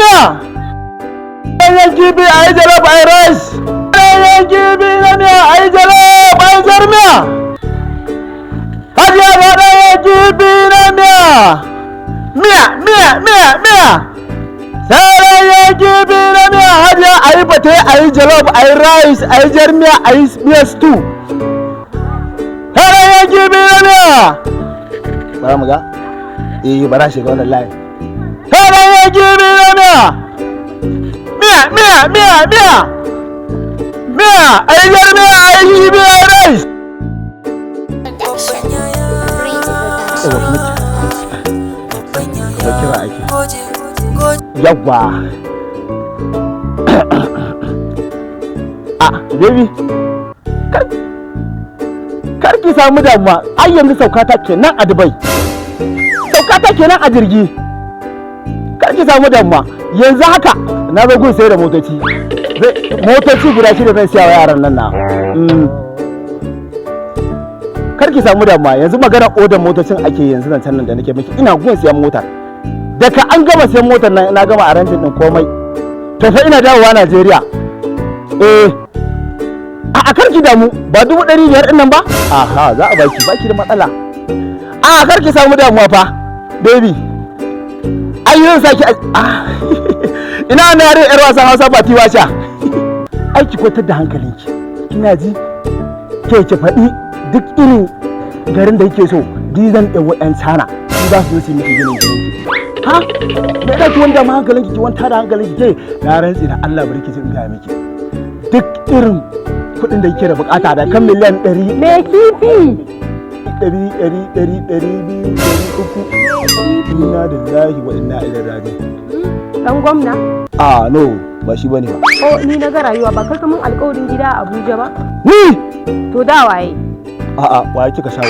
miya. Ɗanyen kifi a yi jalab a yi rice. Ɗanyen kifi na miya a yi jalab a yi jar miya. Hajiya ga ɗanyen kifi na miya. Miya. Sai ɗanyen kifi na miya hajiya a yi fate a yi jalab a yi rice a yi jar miya a yi miya stew. Sai ɗanyen kifi na miya. Bara mu ga? Bara shiga wannan layin. Sai ɗanyen kifi na miya. Miya, a yi jar miya a yi kifi a yi rice. Kira ake. Yawwa. Baby. Kar ki samu damuwa. Ai yanzu saukata kenan a Dubai. Saukata kenan a jirgi. Kar ki samu damuwa. Yanzu haka na zo gun sai da motoci. Motoci guda 6 zan siya wa yaran nan na. Kar ki samu damuwa. Yanzu magana odar motocin ake yanzu nan da nake miki. Ina gun siyan motar. Daga an gama siyan motar nan ina gama arrangin din komai. To fa ina dawowa Najeriya. A kar ki damu, ba 500 din nan ba? Aha, za a baki da matsala. Kar ki samu damuwa fa, baby. Ai zan saki ina na yare yar wasan Hausa ba tiwa sha. Ai ki kwantar da hankalinki. Kina ji? Ke ki faɗi duk irin garin da yake so, dizan ɗan waɗan sana. Su za su zo su yi miki ginin gidanki. Ha? Me da ki wanda ma hankalinki ki wanta da hankalinki ke? Na rantsi da Allah bari ki ji in ga miki. Duk irin kuɗin da yake da bukata da kan miliyan 100. Me kifi? 100, 200, 300. Inna lillahi wa inna ilaihi raji'un. Dan gwamna? No, ba shi bane ba. Ni na ga rayuwa ba kai kaman alƙawarin gida a Abuja ba? Ni? To da waye? Waye kika sha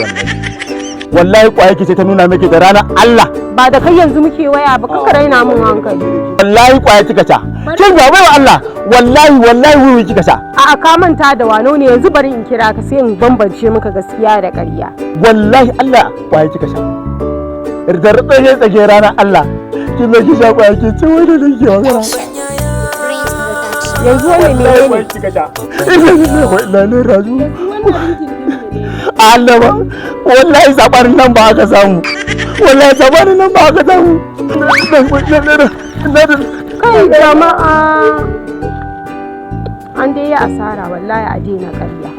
wallahi kwaye kice ta nuna miki da ranar Allah. Ba da kai yanzu muke waya ba kaka raina mun hankali. Wallahi kwaye kika sha. Kin ga bai wa Allah. Wallahi wuyi kika sha. Ka manta da wano ne yanzu bari in kira ka sai in bambance maka gaskiya da ƙarya. Wallahi Allah kwaye kika sha. Da rubbe tsage ranar Allah. Kin zo ki sha kwaye ki ce wai da nake magana. Yanzu wannan ne kwaye kika sha. Wallahi razu. Allah ba. Wallahi sabanin nan ba aka samu. Kai jama'a. An dai ya asara wallahi a daina ƙarya.